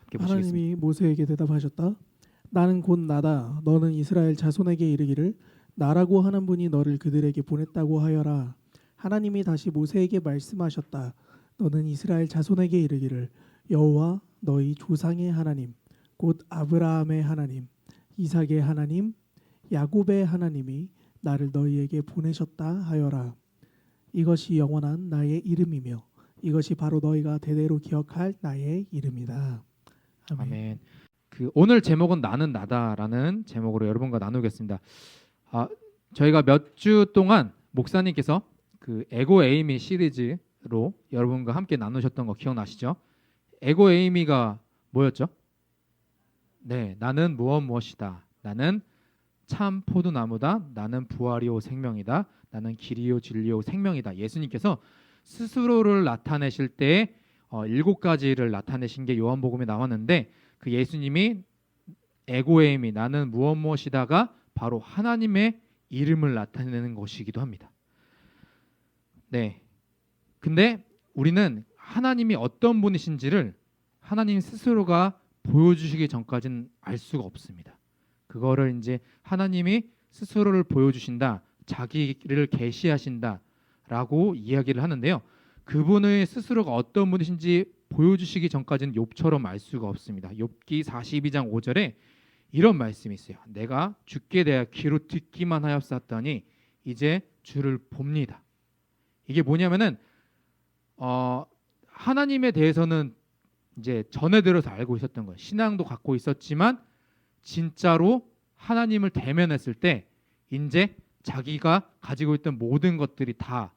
함께 보시겠습니다. 하나님이 모세에게 대답하셨다. 나는 곧 나다. 너는 이스라엘 자손에게 이르기를 나라고 하는 분이 너를 그들에게 보냈다고 하여라. 하나님이 다시 모세에게 말씀하셨다. 너는 이스라엘 자손에게 이르기를 여호와 너희 조상의 하나님 곧 아브라함의 하나님 이삭의 하나님 야곱의 하나님이 나를 너희에게 보내셨다 하여라. 이것이 영원한 나의 이름이며 이것이 바로 너희가 대대로 기억할 나의 이름이다. 아멘. 아멘. 오늘 제목은 나는 나다라는 제목으로 여러분과 나누겠습니다. 저희가 몇 주 동안 목사님께서 에고 에이미 시리즈로 여러분과 함께 나누셨던 거 기억나시죠? 에고 에이미가 뭐였죠? 네, 나는 무엇이다. 나는 참 포도나무다. 나는 부활이요 생명이다. 나는 길이요 진리요 생명이다. 예수님께서 스스로를 나타내실 때 7가지를 나타내신 게 요한복음에 나왔는데 그 예수님이 에고에이미 나는 무엇이다가 바로 하나님의 이름을 나타내는 것이기도 합니다. 네. 근데 우리는 하나님이 어떤 분이신지를 하나님 스스로가 보여주시기 전까지는 알 수가 없습니다. 그거를 이제 하나님이 스스로를 보여주신다, 자기를 계시하신다라고 이야기를 하는데요. 그분의 스스로가 어떤 분이신지 보여주시기 전까지는 욥처럼 알 수가 없습니다. 욥기 42장 5절에 이런 말씀이 있어요. 내가 주께 대하여 귀로 듣기만 하였사더니 이제 주를 봅니다. 이게 뭐냐면은 하나님에 대해서는 이제 전에 들어서 알고 있었던 거예요. 신앙도 갖고 있었지만 진짜로 하나님을 대면했을 때 이제 자기가 가지고 있던 모든 것들이 다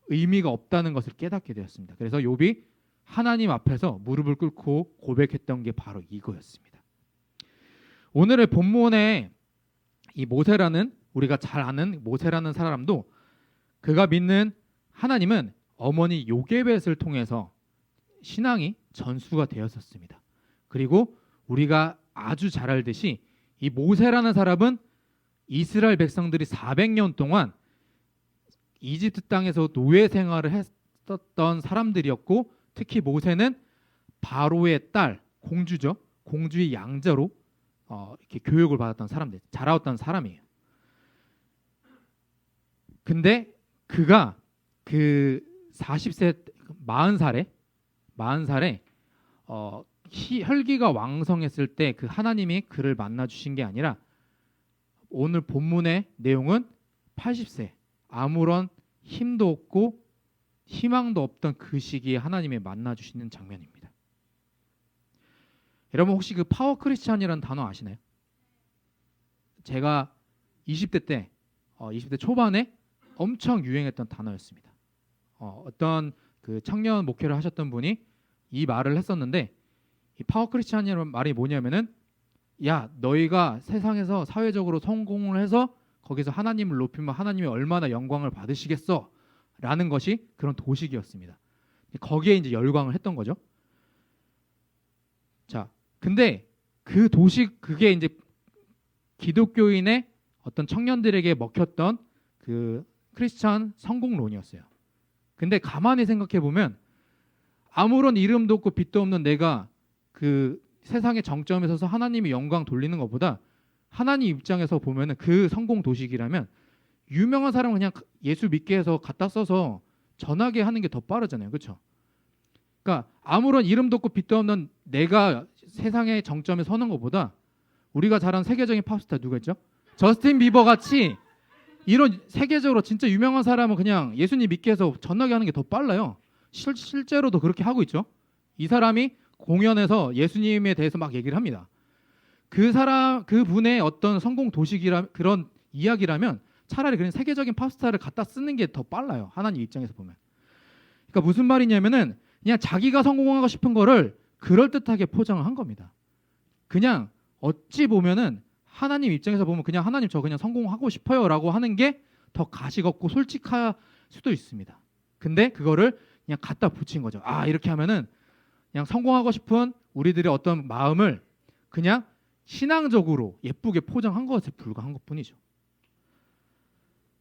의미가 없다는 것을 깨닫게 되었습니다. 그래서 욥이 하나님 앞에서 무릎을 꿇고 고백했던 게 바로 이거였습니다. 오늘의 본문에 이 모세라는 우리가 잘 아는 모세라는 사람도 그가 믿는 하나님은 어머니 요게벳을 통해서 신앙이 전수가 되었었습니다. 그리고 우리가 아주 잘 알듯이 이 모세라는 사람은 이스라엘 백성들이 400년 동안 이집트 땅에서 노예 생활을 했었던 사람들이었고 특히 모세는 바로의 딸, 공주죠. 공주의 양자로 이렇게 교육을 받았던 사람들, 자라왔던 사람이에요. 근데 그가 그 40세, 40살에 혈기가 왕성했을 때 그 하나님이 그를 만나 주신 게 아니라 오늘 본문의 내용은 80세 아무런 힘도 없고 희망도 없던 그 시기에 하나님이 만나 주시는 장면입니다. 여러분 혹시 그 파워 크리스찬이라는 단어 아시나요? 제가 20대 초반에 엄청 유행했던 단어였습니다. 어떤 그 청년 목회를 하셨던 분이 이 말을 했었는데 이 파워 크리스찬이라는 말이 뭐냐면은 야 너희가 세상에서 사회적으로 성공을 해서 거기서 하나님을 높이면 하나님이 얼마나 영광을 받으시겠어 라는 것이 그런 도식이었습니다. 거기에 이제 열광을 했던 거죠. 자, 근데 그 도식 그게 이제 기독교인의 어떤 청년들에게 먹혔던 그 크리스찬 성공론이었어요. 근데 가만히 생각해 보면 아무런 이름도 없고 빛도 없는 내가 그 세상의 정점에 서서 하나님이 영광 돌리는 것보다 하나님 입장에서 보면은 그 성공 도식이라면 유명한 사람은 그냥 예수 믿게 해서 갖다 써서 전하게 하는 게 더 빠르잖아요. 그렇죠? 그러니까 아무런 이름도 없고 빛도 없는 내가 세상의 정점에 서는 것보다 우리가 잘 아는 세계적인 팝스타 누가 있죠? 저스틴 비버 같이 이런 세계적으로 진짜 유명한 사람은 그냥 예수님 믿게 해서 전하게 하는 게 더 빨라요. 실제로도 그렇게 하고 있죠. 이 사람이 공연에서 예수님에 대해서 막 얘기를 합니다. 그 분의 어떤 성공 도식이라 그런 이야기라면 차라리 그냥 세계적인 팝스타를 갖다 쓰는 게 더 빨라요. 하나님 입장에서 보면. 그러니까 무슨 말이냐면은 그냥 자기가 성공하고 싶은 거를 그럴듯하게 포장을 한 겁니다. 그냥 어찌 보면은 하나님 입장에서 보면 그냥 하나님 저 그냥 성공하고 싶어요라고 하는 게 더 가식 없고 솔직할 수도 있습니다. 근데 그거를 그냥 갖다 붙인 거죠. 이렇게 하면은 그냥 성공하고 싶은 우리들의 어떤 마음을 그냥 신앙적으로 예쁘게 포장한 것에 불과한 것뿐이죠.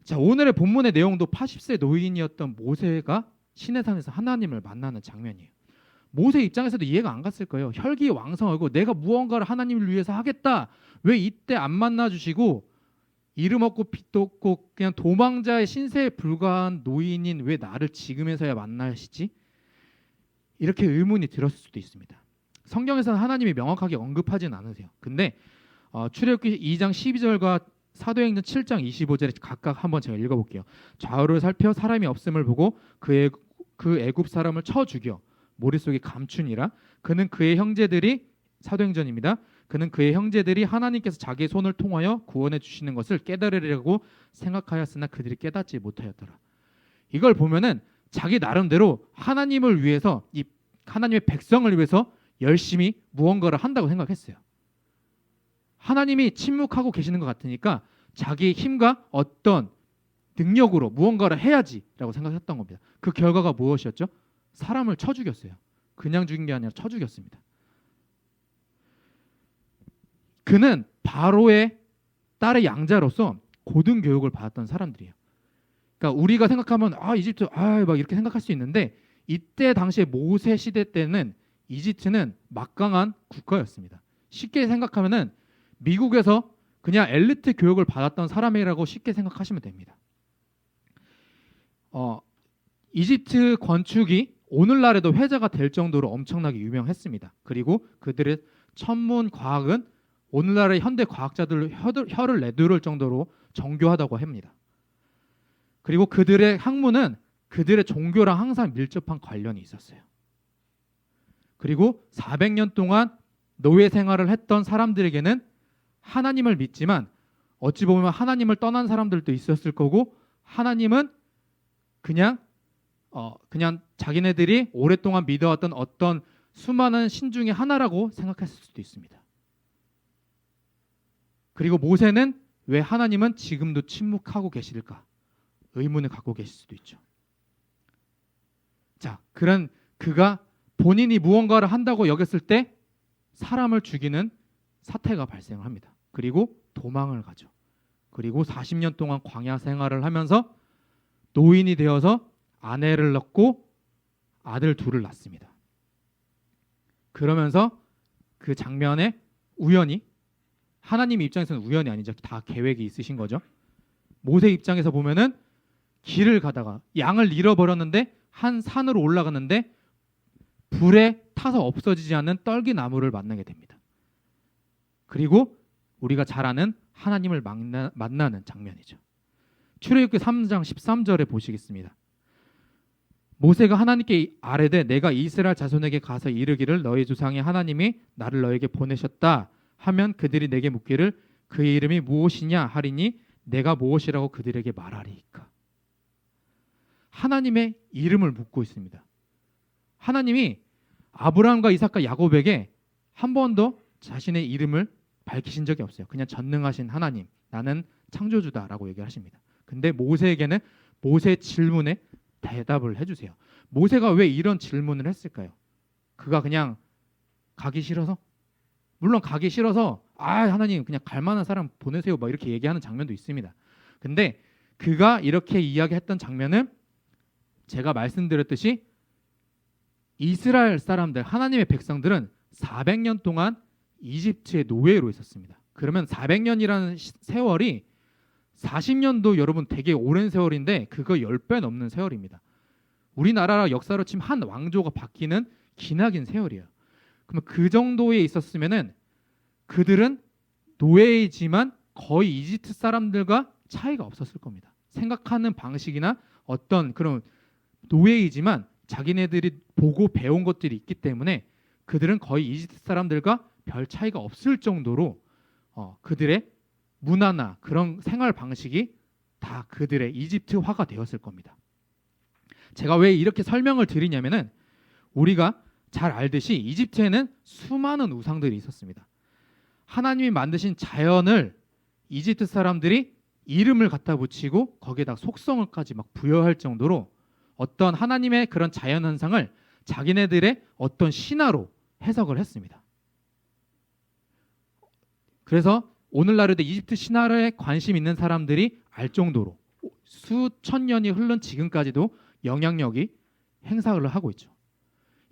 자, 오늘의 본문의 내용도 80세 노인이었던 모세가 시내산에서 하나님을 만나는 장면이에요. 모세 입장에서도 이해가 안 갔을 거예요. 혈기왕성하고 내가 무언가를 하나님을 위해서 하겠다. 왜 이때 안 만나 주시고 이름 없고 빚도 없고 그냥 도망자의 신세에 불과한 노인인 왜 나를 지금에서야 만나시지? 이렇게 의문이 들었을 수도 있습니다. 성경에서는 하나님이 명확하게 언급하진 않으세요. 근데 출애굽기 2장 12절과 사도행전 7장 25절에 각각 한번 제가 읽어볼게요. 좌우를 살펴 사람이 없음을 보고 그 애굽 사람을 쳐 죽여 머릿속에 감추니라. 그는 그의 형제들이 사도행전입니다. 그는 그의 형제들이 하나님께서 자기의 손을 통하여 구원해 주시는 것을 깨달으려고 생각하였으나 그들이 깨닫지 못하였더라. 이걸 보면은 자기 나름대로 하나님을 위해서 이 하나님의 백성을 위해서 열심히 무언가를 한다고 생각했어요. 하나님이 침묵하고 계시는 것 같으니까 자기의 힘과 어떤 능력으로 무언가를 해야지라고 생각했던 겁니다. 그 결과가 무엇이었죠? 사람을 쳐 죽였어요. 그냥 죽인 게 아니라 쳐 죽였습니다. 그는 바로의 딸의 양자로서 고등 교육을 받았던 사람들이에요. 그러니까 우리가 생각하면 이집트 막 이렇게 생각할 수 있는데 이때 당시에 모세 시대 때는 이집트는 막강한 국가였습니다. 쉽게 생각하면은 미국에서 그냥 엘리트 교육을 받았던 사람이라고 쉽게 생각하시면 됩니다. 이집트 건축이 오늘날에도 회자가 될 정도로 엄청나게 유명했습니다. 그리고 그들의 천문 과학은 오늘날의 현대 과학자들 혀를 내두를 정도로 정교하다고 합니다. 그리고 그들의 학문은 그들의 종교랑 항상 밀접한 관련이 있었어요. 그리고 400년 동안 노예 생활을 했던 사람들에게는 하나님을 믿지만 어찌 보면 하나님을 떠난 사람들도 있었을 거고 하나님은 그냥 자기네들이 오랫동안 믿어왔던 어떤 수많은 신 중에 하나라고 생각했을 수도 있습니다. 그리고 모세는 왜 하나님은 지금도 침묵하고 계실까 의문을 갖고 계실 수도 있죠. 자, 그런 그가 본인이 무언가를 한다고 여겼을 때 사람을 죽이는 사태가 발생을 합니다. 그리고 도망을 가죠. 그리고 40년 동안 광야 생활을 하면서 노인이 되어서 아내를 낳고 아들 둘을 낳습니다. 그러면서 그 장면에 우연히 하나님 입장에서는 우연이 아니죠. 다 계획이 있으신 거죠. 모세 입장에서 보면은 길을 가다가 양을 잃어버렸는데 한 산으로 올라갔는데 불에 타서 없어지지 않는 떨기나무를 만나게 됩니다. 그리고 우리가 잘 아는 하나님을 만나는 장면이죠. 출애굽기 3장 13절에 보시겠습니다. 모세가 하나님께 아뢰되 내가 이스라엘 자손에게 가서 이르기를 너희 조상의 하나님이 나를 너에게 보내셨다 하면 그들이 내게 묻기를 그의 이름이 무엇이냐 하리니 내가 무엇이라고 그들에게 말하리이까. 하나님의 이름을 묻고 있습니다. 하나님이 아브라함과 이삭과 야곱에게 한 번도 자신의 이름을 밝히신 적이 없어요. 그냥 전능하신 하나님, 나는 창조주다라고 얘기하십니다. 근데 모세에게는 모세의 질문에 대답을 해주세요. 모세가 왜 이런 질문을 했을까요? 그가 그냥 가기 싫어서? 물론 가기 싫어서 하나님 그냥 갈 만한 사람 보내세요 막 이렇게 얘기하는 장면도 있습니다. 근데 그가 이렇게 이야기했던 장면은 제가 말씀드렸듯이 이스라엘 사람들, 하나님의 백성들은 400년 동안 이집트의 노예로 있었습니다. 그러면 400년이라는 세월이 40년도 여러분 되게 오랜 세월인데 그거 10배 넘는 세월입니다. 우리나라 역사로 치면 한 왕조가 바뀌는 기나긴 세월이에요. 그러면 그 정도에 있었으면은 그들은 노예이지만 거의 이집트 사람들과 차이가 없었을 겁니다. 생각하는 방식이나 어떤 그런 노예이지만 자기네들이 보고 배운 것들이 있기 때문에 그들은 거의 이집트 사람들과 별 차이가 없을 정도로 그들의 문화나 그런 생활 방식이 다 그들의 이집트화가 되었을 겁니다. 제가 왜 이렇게 설명을 드리냐면은 우리가 잘 알듯이 이집트에는 수많은 우상들이 있었습니다. 하나님이 만드신 자연을 이집트 사람들이 이름을 갖다 붙이고 거기에다 속성을까지 막 부여할 정도로 어떤 하나님의 그런 자연 현상을 자기네들의 어떤 신화로 해석을 했습니다. 그래서 오늘날에도 이집트 신화에 관심 있는 사람들이 알 정도로 수천 년이 흐른 지금까지도 영향력이 행사를 하고 있죠.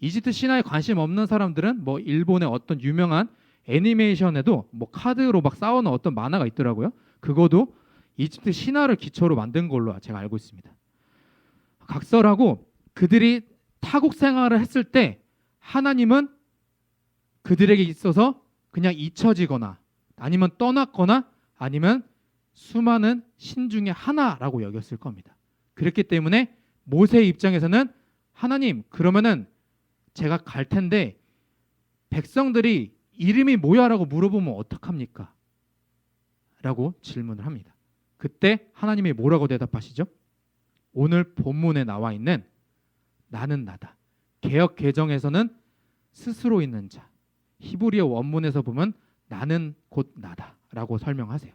이집트 신화에 관심 없는 사람들은 뭐 일본의 어떤 유명한 애니메이션에도 뭐 카드로 막 싸우는 어떤 만화가 있더라고요. 그거도 이집트 신화를 기초로 만든 걸로 제가 알고 있습니다. 각설하고 그들이 타국 생활을 했을 때 하나님은 그들에게 있어서 그냥 잊혀지거나 아니면 떠났거나 아니면 수많은 신 중에 하나라고 여겼을 겁니다. 그렇기 때문에 모세의 입장에서는 하나님, 그러면은 제가 갈 텐데 백성들이 이름이 뭐야라고 물어보면 어떡합니까? 라고 질문을 합니다. 그때 하나님이 뭐라고 대답하시죠? 오늘 본문에 나와 있는 나는 나다. 개역 개정에서는 스스로 있는 자, 히브리어 원문에서 보면 나는 곧 나다 라고 설명하세요.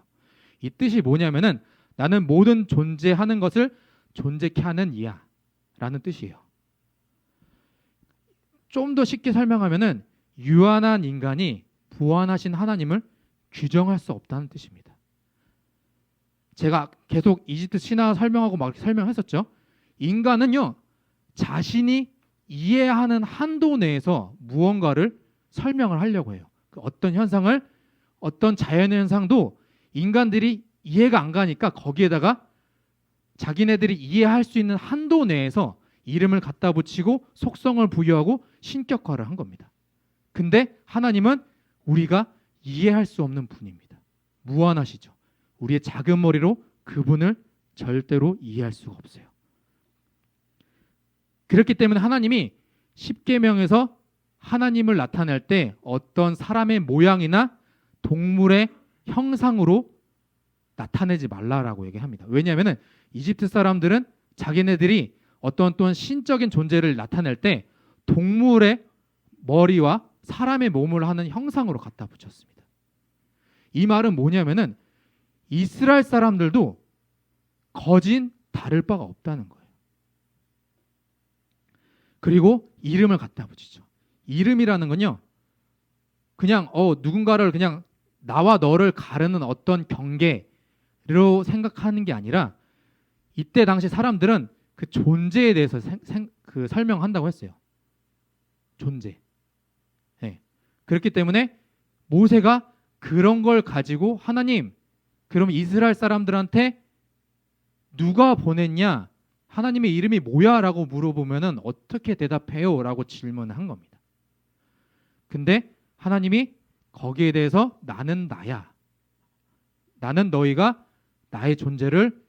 이 뜻이 뭐냐면은 나는 모든 존재하는 것을 존재케 하는 이야 라는 뜻이에요. 좀 더 쉽게 설명하면은 유한한 인간이 부활하신 하나님을 규정할 수 없다는 뜻입니다. 제가 계속 이집트 신화 설명하고 막 설명했었죠. 인간은요, 자신이 이해하는 한도 내에서 무언가를 설명을 하려고 해요. 그 어떤 현상을, 어떤 자연의 현상도 인간들이 이해가 안 가니까 거기에다가 자기네들이 이해할 수 있는 한도 내에서 이름을 갖다 붙이고 속성을 부여하고 신격화를 한 겁니다. 근데 하나님은 우리가 이해할 수 없는 분입니다. 무한하시죠. 우리의 작은 머리로 그분을 절대로 이해할 수가 없어요. 그렇기 때문에 하나님이 십계명에서 하나님을 나타낼 때 어떤 사람의 모양이나 동물의 형상으로 나타내지 말라라고 얘기합니다. 왜냐하면 이집트 사람들은 자기네들이 어떤 또한 신적인 존재를 나타낼 때 동물의 머리와 사람의 몸을 하는 형상으로 갖다 붙였습니다. 이 말은 뭐냐면은 이스라엘 사람들도 거진 다를 바가 없다는 거예요. 그리고 이름을 갖다 붙이죠. 이름이라는 건요, 그냥 누군가를 그냥 나와 너를 가르는 어떤 경계로 생각하는 게 아니라 이때 당시 사람들은 그 존재에 대해서 그 설명한다고 했어요. 존재. 네. 그렇기 때문에 모세가 그런 걸 가지고 하나님, 그럼 이스라엘 사람들한테 누가 보냈냐? 하나님의 이름이 뭐야? 라고 물어보면은 어떻게 대답해요? 라고 질문을 한 겁니다. 근데 하나님이 거기에 대해서 나는 나야. 나는 너희가 나의 존재를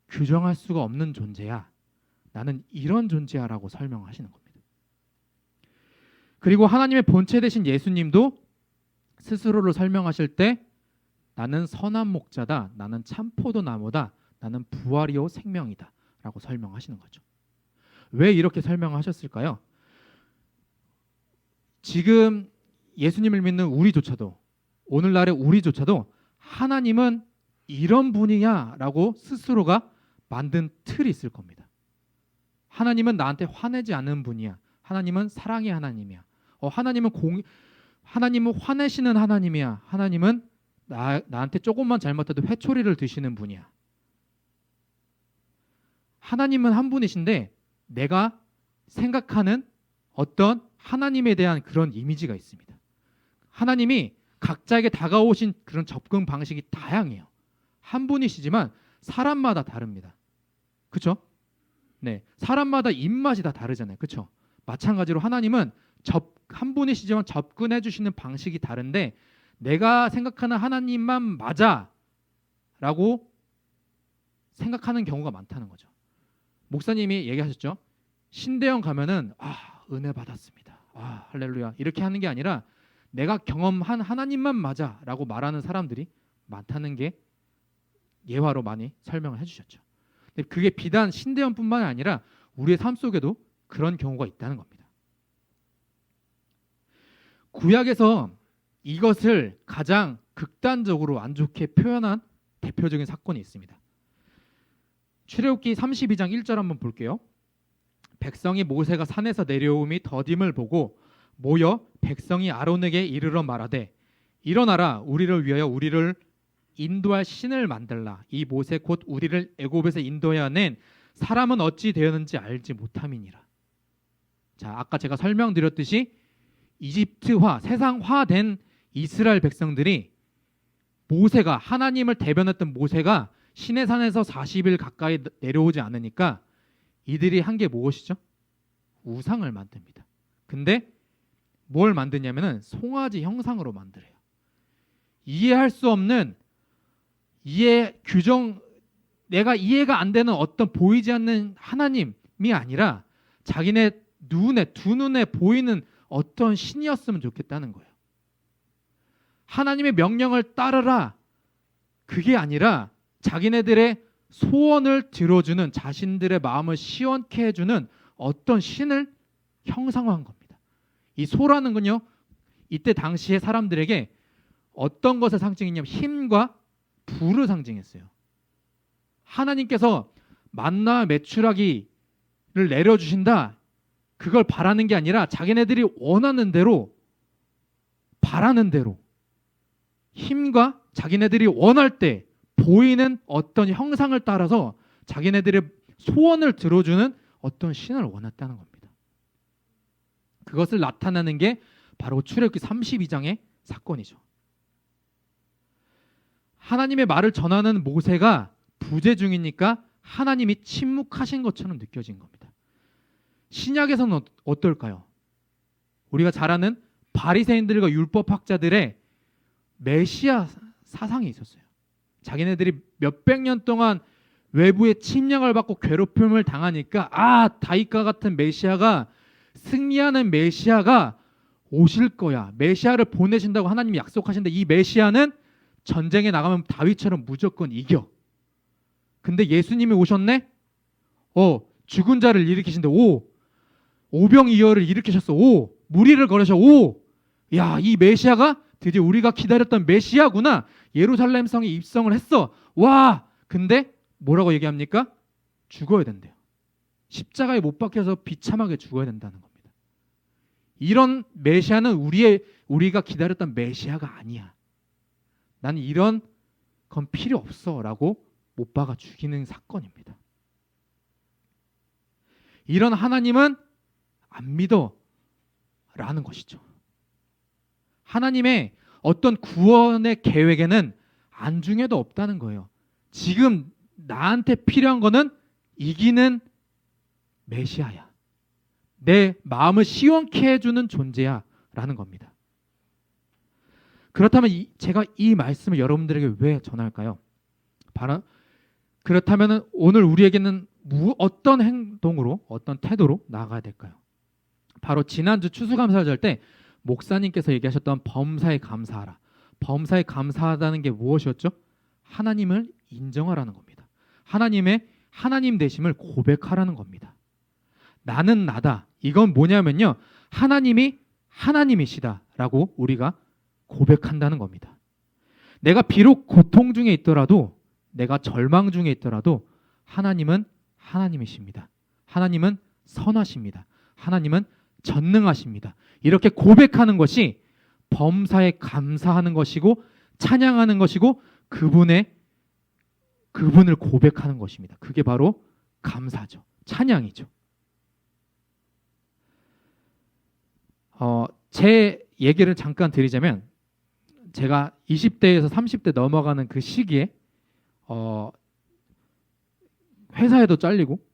규정할 수가 없는 존재야. 나는 이런 존재야 라고 설명하시는 겁니다. 그리고 하나님의 본체 되신 예수님도 스스로를 설명하실 때 나는 선한 목자다. 나는 참 포도나무다. 나는 부활이요 생명이다. 라고 설명하시는 거죠. 왜 이렇게 설명하셨을까요? 지금 예수님을 믿는 우리조차도, 오늘날의 우리조차도 하나님은 이런 분이야 라고 스스로가 만든 틀이 있을 겁니다. 하나님은 나한테 화내지 않는 분이야. 하나님은 사랑의 하나님이야. 하나님은 화내시는 하나님이야. 하나님은 나한테 조금만 잘못해도 회초리를 드시는 분이야. 하나님은 한 분이신데 내가 생각하는 어떤 하나님에 대한 그런 이미지가 있습니다. 하나님이 각자에게 다가오신 그런 접근 방식이 다양해요. 한 분이시지만 사람마다 다릅니다. 그렇죠? 네, 사람마다 입맛이 다 다르잖아요. 그렇죠? 마찬가지로 하나님은 한 분이시지만 접근해 주시는 방식이 다른데 내가 생각하는 하나님만 맞아 라고 생각하는 경우가 많다는 거죠. 목사님이 얘기하셨죠. 신대영 가면은 은혜 받았습니다. 할렐루야 이렇게 하는 게 아니라 내가 경험한 하나님만 맞아 라고 말하는 사람들이 많다는 게 예화로 많이 설명을 해주셨죠. 근데 그게 비단 신대영뿐만 아니라 우리의 삶 속에도 그런 경우가 있다는 겁니다. 구약에서 이것을 가장 극단적으로 안 좋게 표현한 대표적인 사건이 있습니다. 출애굽기 32장 1절 한번 볼게요. 백성이 모세가 산에서 내려오미 더딤을 보고 모여 백성이 아론에게 이르러 말하되 일어나라 우리를 위하여 우리를 인도할 신을 만들라. 이 모세 곧 우리를 애굽에서 인도하여 낸 사람은 어찌 되었는지 알지 못함이니라. 자, 아까 제가 설명드렸듯이 이집트화, 세상화된 이스라엘 백성들이 모세가 하나님을 대변했던 모세가 시내산에서 40일 가까이 내려오지 않으니까 이들이 한 게 무엇이죠? 우상을 만듭니다. 근데 뭘 만드냐면은 송아지 형상으로 만들어요. 이해할 수 없는 내가 이해가 안 되는 어떤 보이지 않는 하나님이 아니라 자기네 두 눈에 보이는 어떤 신이었으면 좋겠다는 거예요. 하나님의 명령을 따르라. 그게 아니라 자기네들의 소원을 들어주는, 자신들의 마음을 시원케 해주는 어떤 신을 형상화한 겁니다. 이 소라는 건요, 이때 당시에 사람들에게 어떤 것을 상징했냐면 힘과 부를 상징했어요. 하나님께서 만나와 메추라기를 내려주신다. 그걸 바라는 게 아니라 자기네들이 원하는 대로, 바라는 대로 힘과 자기네들이 원할 때 보이는 어떤 형상을 따라서 자기네들의 소원을 들어주는 어떤 신을 원했다는 겁니다. 그것을 나타내는 게 바로 출애굽기 32장의 사건이죠. 하나님의 말을 전하는 모세가 부재 중이니까 하나님이 침묵하신 것처럼 느껴진 겁니다. 신약에서는 어떨까요? 우리가 잘 아는 바리새인들과 율법학자들의 메시아 사상이 있었어요. 자기네들이 몇백 년 동안 외부의 침략을 받고 괴롭힘을 당하니까 다윗과 같은 메시아가, 승리하는 메시아가 오실 거야. 메시아를 보내신다고 하나님이 약속하신데 이 메시아는 전쟁에 나가면 다윗처럼 무조건 이겨. 근데 예수님이 오셨네? 죽은 자를 일으키신데 오병이어를 일으키셨어. 무리를 걸으셔. 야, 이 메시아가 드디어 우리가 기다렸던 메시아구나. 예루살렘 성에 입성을 했어. 와! 근데 뭐라고 얘기합니까? 죽어야 된대요. 십자가에 못 박혀서 비참하게 죽어야 된다는 겁니다. 이런 메시아는 우리가 기다렸던 메시아가 아니야. 나는 이런 건 필요 없어 라고 못 박아 죽이는 사건입니다. 이런 하나님은 안 믿어 라는 것이죠. 하나님의 어떤 구원의 계획에는 안중에도 없다는 거예요. 지금 나한테 필요한 거는 이기는 메시아야. 내 마음을 시원케 해주는 존재야 라는 겁니다. 그렇다면 제가 이 말씀을 여러분들에게 왜 전할까요? 바로 그렇다면 오늘 우리에게는 어떤 행동으로, 어떤 태도로 나아가야 될까요? 바로 지난주 추수감사절 때 목사님께서 얘기하셨던 범사에 감사하라. 범사에 감사하다는 게 무엇이었죠? 하나님을 인정하라는 겁니다. 하나님의 하나님 되심을 고백하라는 겁니다. 나는 나다. 이건 뭐냐면요, 하나님이 하나님이시다라고 우리가 고백한다는 겁니다. 내가 비록 고통 중에 있더라도, 내가 절망 중에 있더라도 하나님은 하나님이십니다. 하나님은 선하십니다. 하나님은 전능하십니다. 이렇게 고백하는 것이 범사에 감사하는 것이고 찬양하는 것이고 그분을 고백하는 것입니다. 그게 바로 감사죠. 찬양이죠. 제 얘기를 잠깐 드리자면, 제가 20대에서 30대 넘어가는 그 시기에 회사에도 잘리고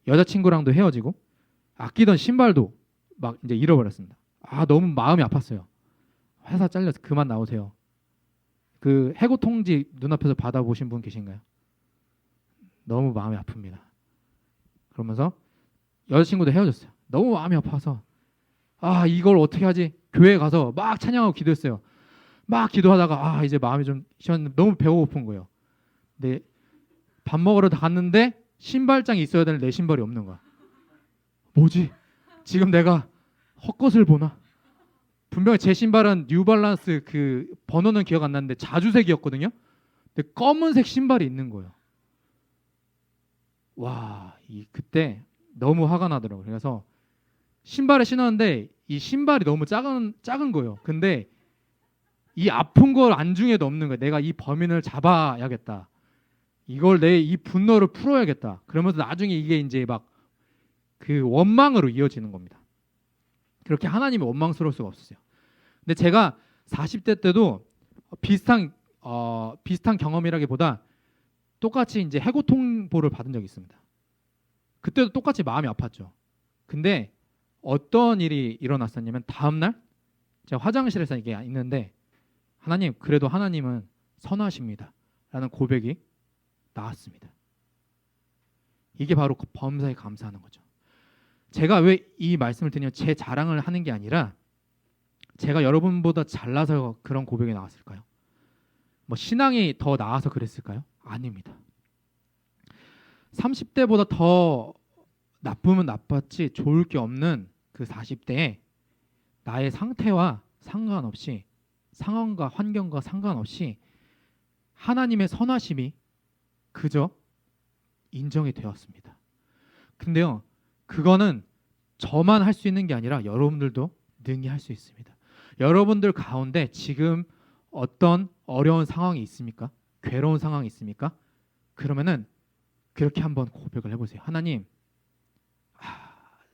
여자친구랑도 헤어지고 아끼던 신발도 막 이제 잃어버렸습니다. 너무 마음이 아팠어요. 회사 잘려서 그만 나오세요. 그 해고 통지 눈앞에서 받아보신 분 계신가요? 너무 마음이 아픕니다. 그러면서 여자친구도 헤어졌어요. 너무 마음이 아파서 이걸 어떻게 하지? 교회에 가서 막 찬양하고 기도했어요. 막 기도하다가 이제 마음이 좀 시원했는데 너무 배고픈 거예요. 근데 밥 먹으러 갔는데 신발장이 있어야 되는 내 신발이 없는 거야. 뭐지? 지금 내가 헛것을 보나? 분명히 제 신발은 뉴발란스 그 번호는 기억 안 나는데 자주색이었거든요. 근데 검은색 신발이 있는 거예요. 그때 너무 화가 나더라고요. 그래서 신발을 신었는데 이 신발이 너무 작은 거예요. 근데 이 아픈 걸 안중에도 없는 거예요. 내가 이 범인을 잡아야겠다. 이걸 내 이 분노를 풀어야겠다. 그러면서 나중에 이게 이제 막 그 원망으로 이어지는 겁니다. 그렇게 하나님이 원망스러울 수가 없었어요. 근데 제가 40대 때도 비슷한 경험이라기보다 똑같이 이제 해고통보를 받은 적이 있습니다. 그때도 똑같이 마음이 아팠죠. 근데 어떤 일이 일어났었냐면 다음 날 제가 화장실에서 이게 있는데 하나님, 그래도 하나님은 선하십니다 라는 고백이 나왔습니다. 이게 바로 범사에 감사하는 거죠. 제가 왜 이 말씀을 드리냐면 제 자랑을 하는 게 아니라 제가 여러분보다 잘나서 그런 고백이 나왔을까요? 뭐 신앙이 더 나아서 그랬을까요? 아닙니다. 30대보다 더 나쁘면 나빴지 좋을 게 없는 그 40대에 나의 상태와 상관없이, 상황과 환경과 상관없이 하나님의 선하심이 그저 인정이 되었습니다. 근데요, 그거는 저만 할 수 있는 게 아니라 여러분들도 능히 할 수 있습니다. 여러분들 가운데 지금 어떤 어려운 상황이 있습니까? 괴로운 상황이 있습니까? 그러면은 그렇게 한번 고백을 해보세요. 하나님,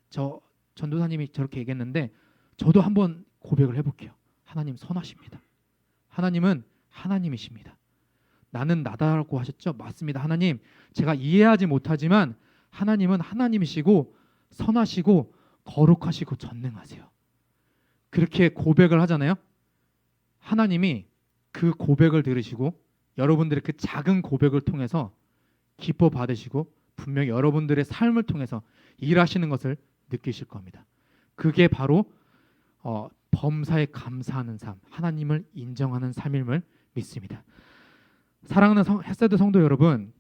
저 전도사님이 저렇게 얘기했는데 저도 한번 고백을 해볼게요. 하나님 선하십니다. 하나님은 하나님이십니다. 나는 나다라고 하셨죠? 맞습니다. 하나님, 제가 이해하지 못하지만 하나님은 하나님이시고 선하시고 거룩하시고 전능하세요. 그렇게 고백을 하잖아요. 하나님이 그 고백을 들으시고 여러분들의 그 작은 고백을 통해서 기뻐 받으시고 분명히 여러분들의 삶을 통해서 일하시는 것을 느끼실 겁니다. 그게 바로 범사에 감사하는 삶, 하나님을 인정하는 삶임을 믿습니다. 사랑하는 햇세드 성도 여러분,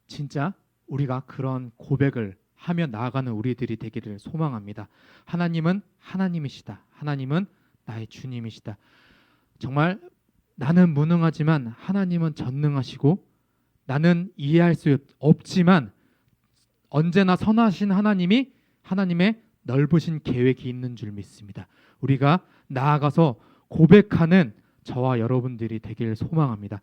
진짜 우리가 그런 고백을 하며 나아가는 우리들이 되기를 소망합니다. 하나님은 하나님이시다. 하나님은 나의 주님이시다. 정말 나는 무능하지만 하나님은 전능하시고 나는 이해할 수 없지만 언제나 선하신 하나님이 하나님의 넓으신 계획이 있는 줄 믿습니다. 우리가 나아가서 고백하는 저와 여러분들이 되길 소망합니다.